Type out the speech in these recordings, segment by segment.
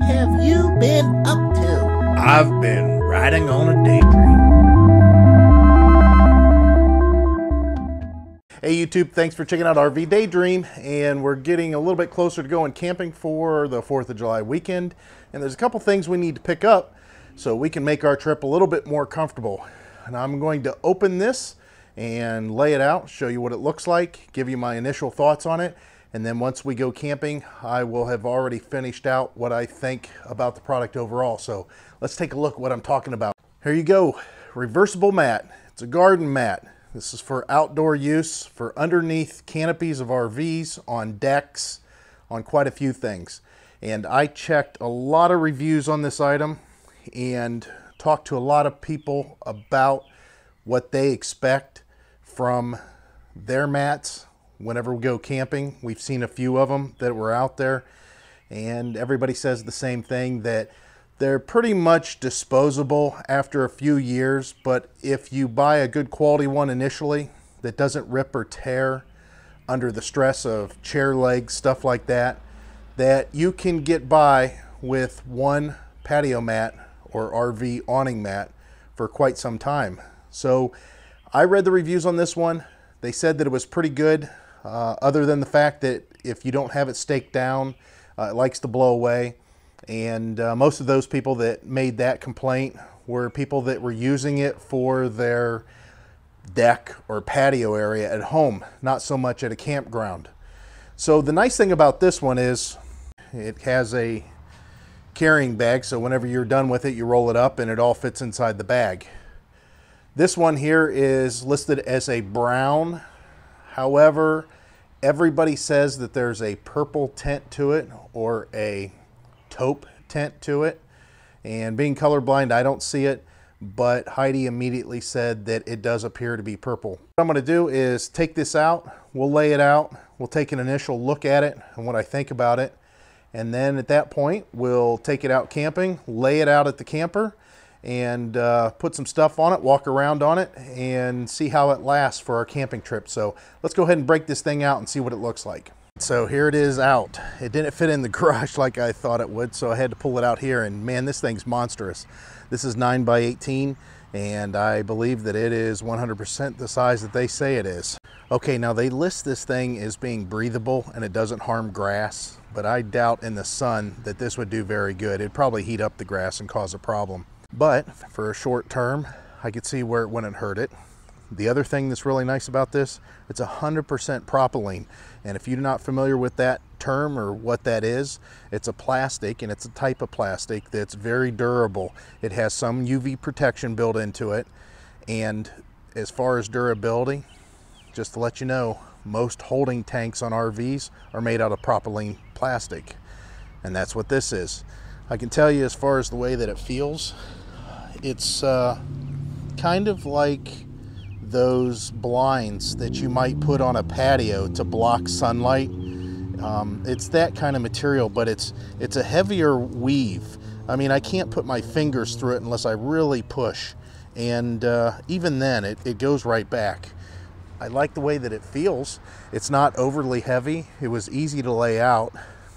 have you been up to? I've been riding on a daydream. Hey YouTube, thanks for checking out RV Daydream, and we're getting a little bit closer to going camping for the 4th of July weekend, and there's a couple things we need to pick up so we can make our trip a little bit more comfortable. And I'm going to open this and lay it out, show you what it looks like, give you my initial thoughts on it, and then once we go camping, I will have already finished out what I think about the product overall. So let's take a look at what I'm talking about. Here you go, reversible mat. It's a garden mat. This is for outdoor use, for underneath canopies of RVs, on decks, on quite a few things. And I checked a lot of reviews on this item and talked to a lot of people about what they expect from their mats whenever we go camping. We've seen a few of them that were out there, and everybody says the same thing, that they're pretty much disposable after a few years, but if you buy a good quality one initially that doesn't rip or tear under the stress of chair legs, stuff like that, that you can get by with one patio mat or RV awning mat for quite some time. So I read the reviews on this one. They said that it was pretty good, other than the fact that if you don't have it staked down, it likes to blow away. And most of those people that made that complaint were people that were using it for their deck or patio area at home, not so much at a campground. So the nice thing about this one is it has a carrying bag, so whenever you're done with it, you roll it up and it all fits inside the bag. This one here is listed as a brown. However, everybody says that there's a purple tint to it or a taupe tint to it, and being colorblind, I don't see it, but Heidi immediately said that it does appear to be purple. What I'm going to do is take this out, we'll lay it out, we'll take an initial look at it and what I think about it, and then at that point we'll take it out camping, lay it out at the camper, and put some stuff on it, walk around on it, and see how it lasts for our camping trip. So let's go ahead and break this thing out and see what it looks like. So here it is out. It didn't fit in the garage like I thought it would, so I had to pull it out here, and man, this thing's monstrous. This is 9 by 18, and I believe that it is 100% the size that they say it is. Okay, now they list this thing as being breathable and it doesn't harm grass, but I doubt in the sun that this would do very good. It'd probably heat up the grass and cause a problem. But for a short term, I could see where it wouldn't hurt it. The other thing that's really nice about this, it's 100% propylene. And if you're not familiar with that term or what that is, it's a plastic, and it's a type of plastic that's very durable. It has some UV protection built into it. And as far as durability, just to let you know, most holding tanks on RVs are made out of propylene plastic. And that's what this is. I can tell you, as far as the way that it feels, it's kind of like those blinds that you might put on a patio to block sunlight. It's that kind of material, but it's a heavier weave. I mean, I can't put my fingers through it unless I really push, and even then it goes right back. I like the way that it feels. It's not overly heavy. It was easy to lay out.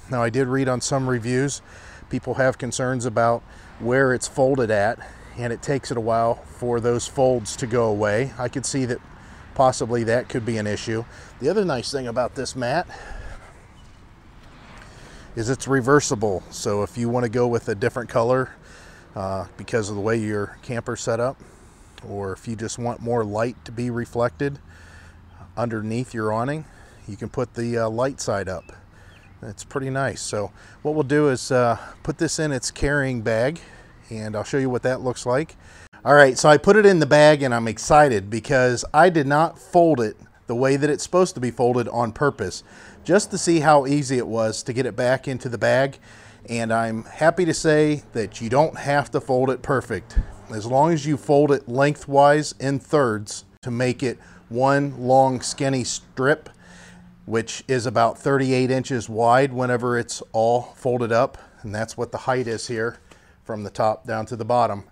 Now, I did read on some reviews, people have concerns about where it's folded at, and it takes it a while for those folds to go away. I could see that possibly that could be an issue. The other nice thing about this mat is it's reversible. So if you want to go with a different color because of the way your camper's set up, or if you just want more light to be reflected underneath your awning, you can put the light side up. It's pretty nice. So what we'll do is put this in its carrying bag, and I'll show you what that looks like. All right, so I put it in the bag, and I'm excited because I did not fold it the way that it's supposed to be folded on purpose, just to see how easy it was to get it back into the bag. And I'm happy to say that you don't have to fold it perfect. As long as you fold it lengthwise in thirds to make it one long skinny strip, which is about 38 inches wide whenever it's all folded up, and that's what the height is here from the top down to the bottom,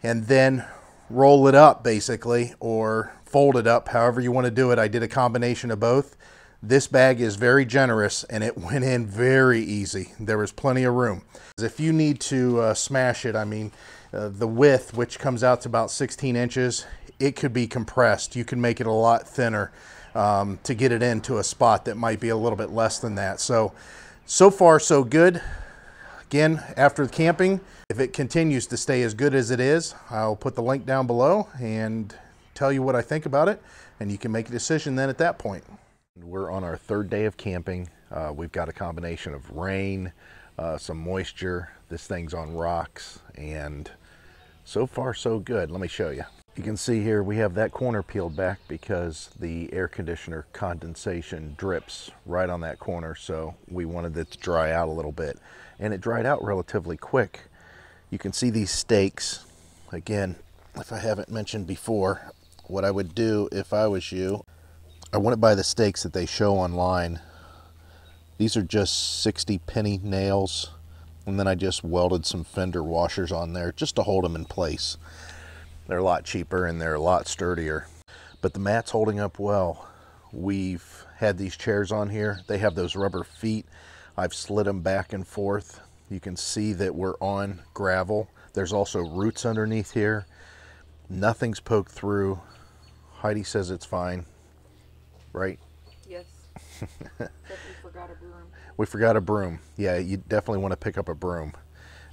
and then roll it up basically, or fold it up, however you want to do it. I did a combination of both. This bag is very generous and it went in very easy. There was plenty of room. If you need to smash it, I mean, the width, which comes out to about 16 inches, it could be compressed. You can make it a lot thinner to get it into a spot that might be a little bit less than that. So far so good. Again, after the camping, if it continues to stay as good as it is, I'll put the link down below and tell you what I think about it, and you can make a decision then at that point. We're on our third day of camping. We've got a combination of rain, some moisture. This thing's on rocks, and so far so good. Let me show you. You can see here we have that corner peeled back because the air conditioner condensation drips right on that corner, so we wanted it to dry out a little bit, and it dried out relatively quick. You can see these stakes. Again, if I haven't mentioned before, what I would do if I was you, I wouldn't buy the stakes that they show online. These are just 60 penny nails, and then I just welded some fender washers on there just to hold them in place. They're a lot cheaper and they're a lot sturdier, but the mat's holding up well. We've had these chairs on here. They have those rubber feet. I've slid them back and forth. You can see that we're on gravel. There's also roots underneath here. Nothing's poked through. Heidi says it's fine. Right? Yes. Except we forgot a broom. We forgot a broom. Yeah, you definitely want to pick up a broom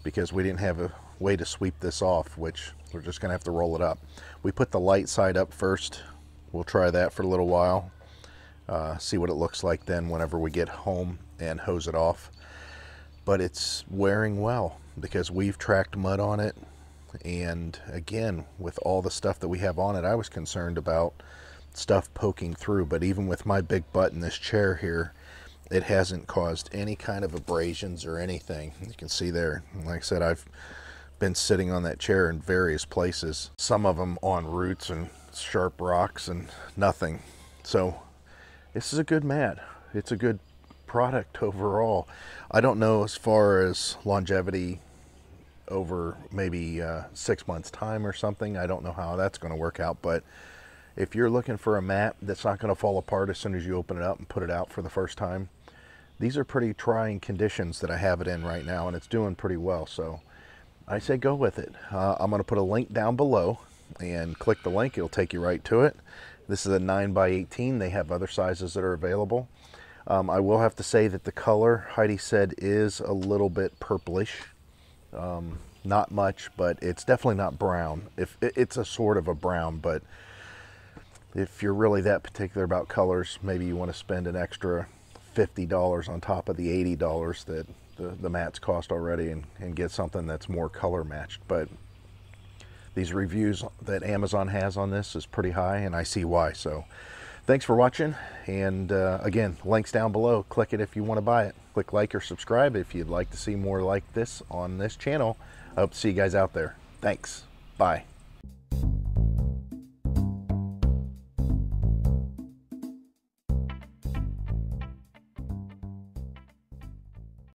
because we didn't have a way to sweep this off, which we're just going to have to roll it up. We put the light side up first. We'll try that for a little while. See what it looks like then whenever we get home and hose it off. But it's wearing well because we've tracked mud on it. And again, with all the stuff that we have on it, I was concerned about stuff poking through, but even with my big butt in this chair here, it hasn't caused any kind of abrasions or anything. You can see there, like I said, I've been sitting on that chair in various places, some of them on roots and sharp rocks and nothing. So this is a good mat. It's a good product overall. I don't know as far as longevity over maybe 6 months time or something. I don't know how that's going to work out, but if you're looking for a mat that's not going to fall apart as soon as you open it up and put it out for the first time, these are pretty trying conditions that I have it in right now, and it's doing pretty well. So I say go with it. I'm going to put a link down below, and click the link. It'll take you right to it. This is a 9x18. They have other sizes that are available. I will have to say that the color, Heidi said, is a little bit purplish. Not much, but it's definitely not brown. It's a sort of a brown, but if you're really that particular about colors, maybe you want to spend an extra $50 on top of the $80 that the mats cost already and get something that's more color matched. But these reviews that Amazon has on this is pretty high, and I see why. So thanks for watching, and again, links down below. Click it if you want to buy it. Click like or subscribe if you'd like to see more like this on this channel. I hope to see you guys out there. Thanks. Bye.